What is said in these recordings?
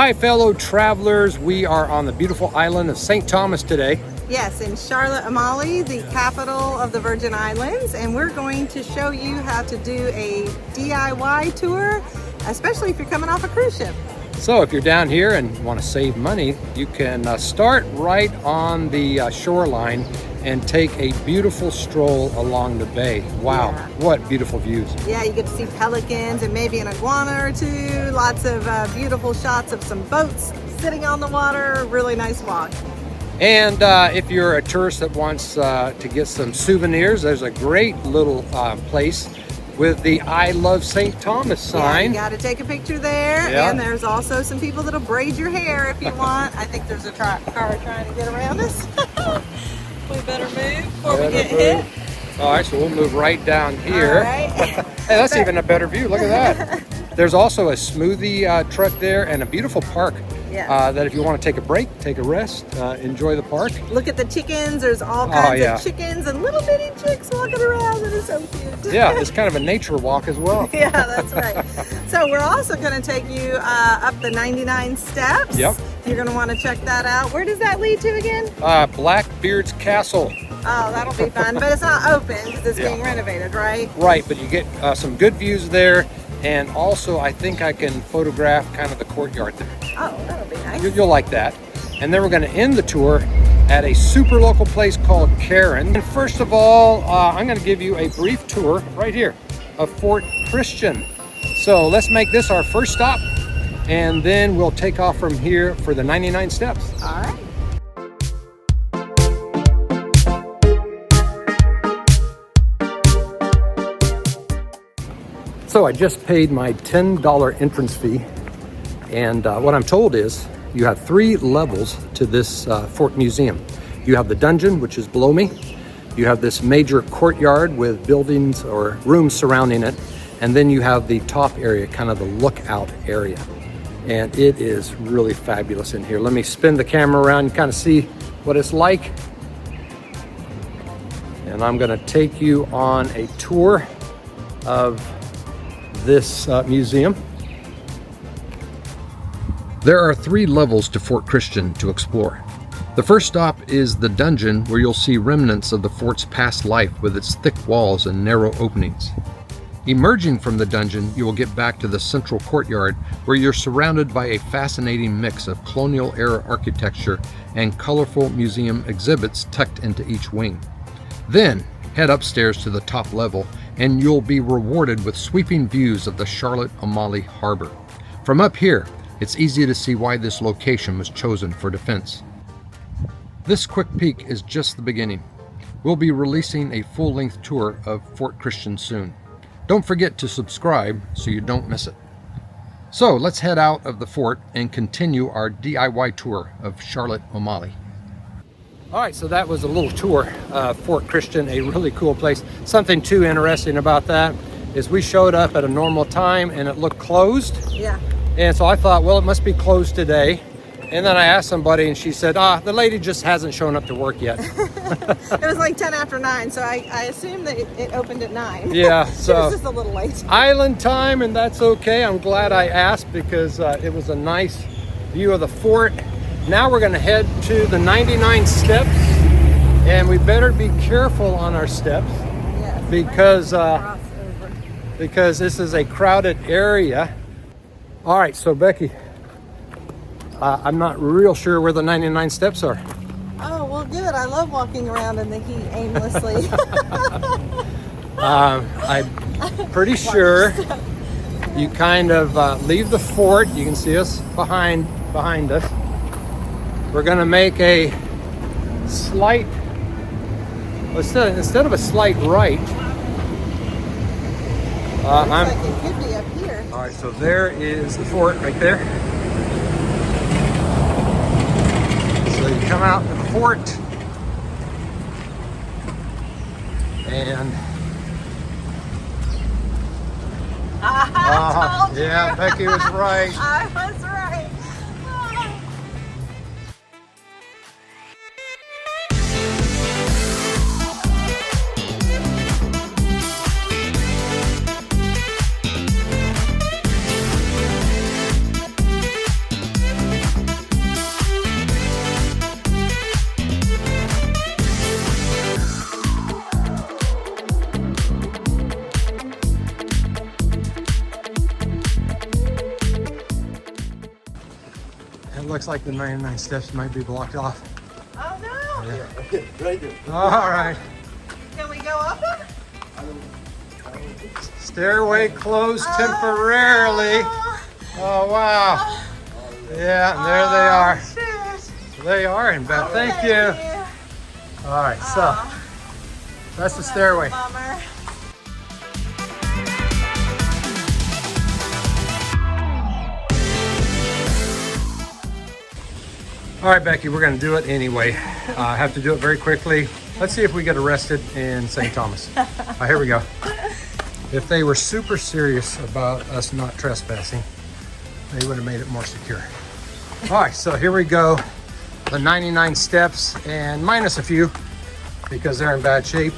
Hi, fellow travelers. We are on the beautiful island of St. Thomas today. Yes, in Charlotte Amalie, the capital of the Virgin Islands, and we're going to show you how to do a DIY tour, especially if you're coming off a cruise ship. So if you're down here and want to save money, you can start right on the shoreline and take a beautiful stroll along the bay. Wow, yeah. What beautiful views. Yeah, you get to see pelicans and maybe an iguana or two. Lots of beautiful shots of some boats sitting on the water. Really nice walk. And if you're a tourist that wants to get some souvenirs, there's a great little place with the I Love St. Thomas sign. Yeah, you got to take a picture there. Yeah. And there's also some people that'll braid your hair if you want. I think there's a car trying to get around us. We better move before we get hit. All right, so we'll move right down here. All right. Hey, that's even a better view. Look at that. There's also a smoothie truck there and a beautiful park. Yes. That if you want to take a break, take a rest, enjoy the park. Look at the chickens. There's all kinds of chickens and little bitty chicks walking around that are so cute. Yeah, it's kind of a nature walk as well. Yeah, that's right. So we're also going to take you up the 99 steps. Yep. You're going to want to check that out. Where does that lead to again? Blackbeard's Castle. Oh, that'll be fun. But it's not open because it's being renovated, right? Right, but you get some good views there. And also, I think I can photograph kind of the courtyard there. Oh, that'll be nice. You'll like that. And then we're going to end the tour at a super local place called Karen. And first of all, I'm going to give you a brief tour right here of Fort Christian. So let's make this our first stop, and then we'll take off from here for the 99 steps. All right. So I just paid my $10 entrance fee, and what I'm told is you have 3 levels to this fort museum. You have the dungeon, which is below me. You have this major courtyard with buildings or rooms surrounding it, and then you have the top area, kind of the lookout area. And it is really fabulous in here. Let me spin the camera around and kind of see what it's like. And I'm gonna take you on a tour of this museum. There are 3 levels to Fort Christian to explore. The first stop is the dungeon, where you'll see remnants of the fort's past life with its thick walls and narrow openings. Emerging from the dungeon, you will get back to the central courtyard, where you're surrounded by a fascinating mix of colonial era architecture and colorful museum exhibits tucked into each wing. Then head upstairs to the top level, and you'll be rewarded with sweeping views of the Charlotte Amalie harbor. From up here, it's easy to see why this location was chosen for defense. This quick peek is just the beginning. We'll be releasing a full-length tour of Fort Christian soon. Don't forget to subscribe so you don't miss it. So let's head out of the fort and continue our DIY tour of Charlotte Amalie. All right, so that was a little tour of Fort Christian, a really cool place. Something too interesting about that is we showed up at a normal time and it looked closed. Yeah. And so I thought, well, it must be closed today. And then I asked somebody and she said, the lady just hasn't shown up to work yet. It was like 10 after 9, so I assumed that it opened at 9. Yeah, so it was just a little late. Island time, and that's okay. I'm glad I asked because it was a nice view of the fort. Now we're gonna head to the 99 steps, and we better be careful on our steps. Yes, because this is a crowded area. All right, so Becky, I'm not real sure where the 99 steps are. Oh, well, good. I love walking around in the heat aimlessly. I'm pretty sure you kind of leave the fort. You can see us behind us. We're going to make a slight, instead of a slight right. Looks like it could be up here. All right, so there is the fort right there. So you come out to the fort, and I told you. Yeah, Becky was right. I was right. looks like the 99 steps might be blocked off. Oh no! Yeah. Okay, right there. All right. Can we go up it? Stairway closed temporarily. Oh, wow. Yeah, and there they are. Shoot. They are in bed. Thank you. All right, so that's the stairway. Bummer. All right, Becky, we're going to do it anyway. I have to do it very quickly. Let's see if we get arrested in St. Thomas. All right, here we go. If they were super serious about us not trespassing, they would have made it more secure. All right, so here we go. The 99 steps and minus a few because they're in bad shape.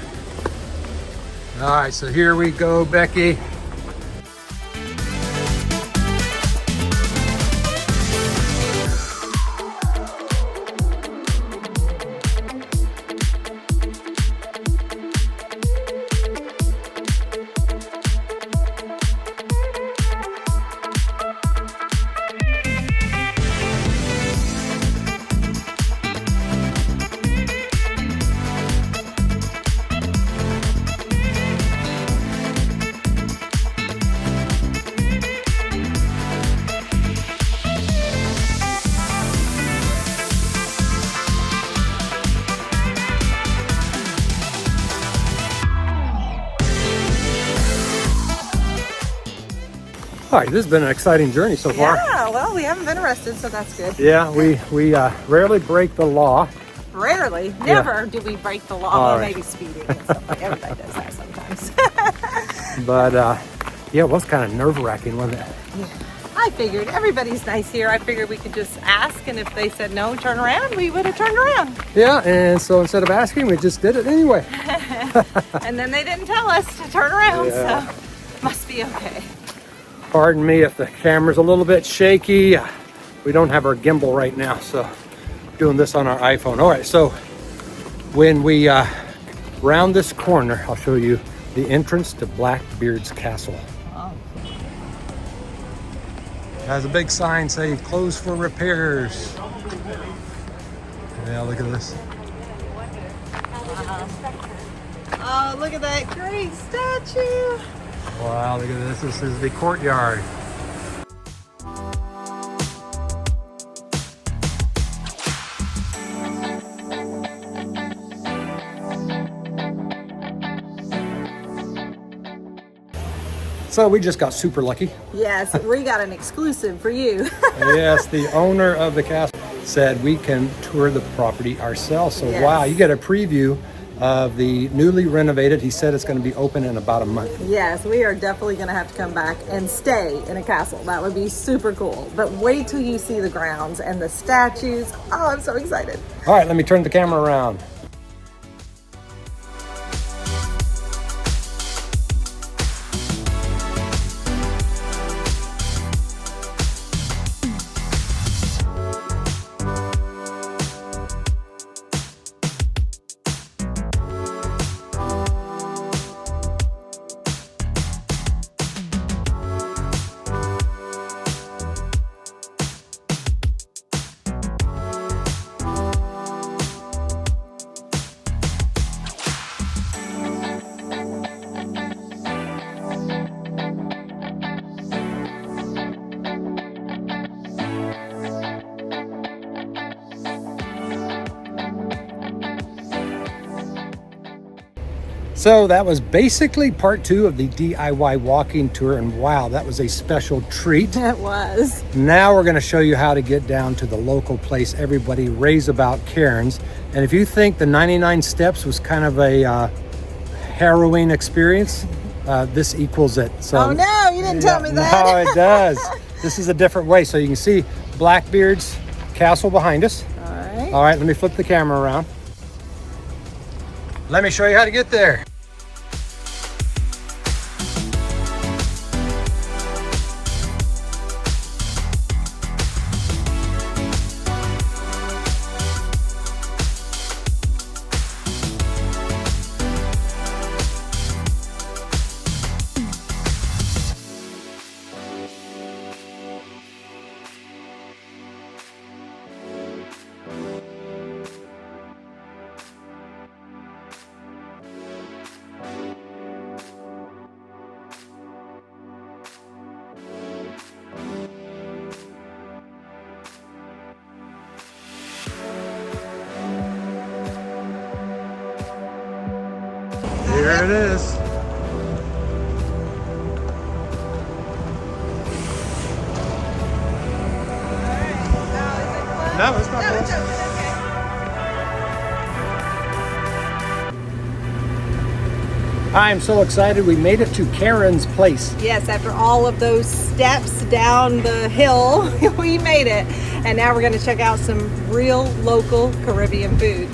All right, so here we go, Becky. All right, this has been an exciting journey so far. Yeah, well, we haven't been arrested, so that's good. Yeah, we rarely break the law. Rarely, never do we break the law. All Well, right. maybe speeding and stuff like everybody does that sometimes. But yeah, it was kind of nerve-wracking, wasn't it? I figured everybody's nice here. I figured we could just ask, and if they said no, turn around, we would have turned around. Yeah, and so instead of asking, we just did it anyway. And then they didn't tell us to turn around, Yeah. so must be okay. Pardon me if the camera's a little bit shaky. We don't have our gimbal right now, so doing this on our iPhone. All right, so when we round this corner, I'll show you the entrance to Blackbeard's castle. Oh. Has a big sign saying closed for repairs. Yeah, look at this. Oh, look at that great statue. Wow, look at this. This is the courtyard. So we just got super lucky. Yes, we got an exclusive for you. Yes, the owner of the castle said we can tour the property ourselves. So Yes. wow, you get a preview of the newly renovated. He said it's going to be open in about a month. Yes, we are definitely going to have to come back and stay in a castle. That would be super cool. But wait till you see the grounds and the statues. Oh, I'm so excited. All right, let me turn the camera around. So that was basically part 2 of the DIY walking tour, and wow, that was a special treat. It was. Now we're going to show you how to get down to the local place everybody raves about, Cairns. And if you think the 99 steps was kind of a harrowing experience, this equals it. So, Oh no, you didn't tell me that. No, it does. This is a different way. So you can see Blackbeard's castle behind us. All right. All right, let me flip the camera around. Let me show you how to get there. it is. No, it's not close. I'm so excited we made it to Karen's place. Yes, after all of those steps down the hill, we made it. And now we're going to check out some real local Caribbean food.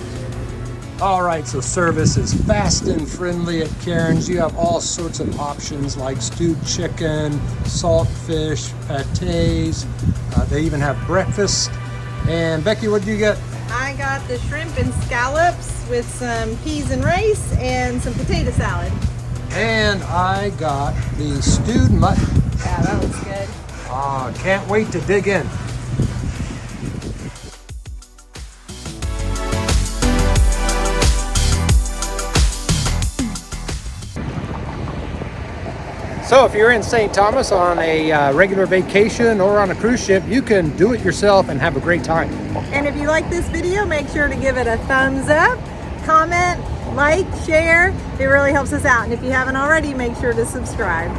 All right, so service is fast and friendly at Karen's. You have all sorts of options like stewed chicken, salt fish, pâtés. They even have breakfast. And Becky, what did you get? I got the shrimp and scallops with some peas and rice and some potato salad. And I got the stewed mutton. Yeah, that looks good. Can't wait to dig in. So if you're in St. Thomas on a regular vacation or on a cruise ship, you can do it yourself and have a great time. And if you like this video, make sure to give it a thumbs up, comment, like, share. It really helps us out. And if you haven't already, make sure to subscribe.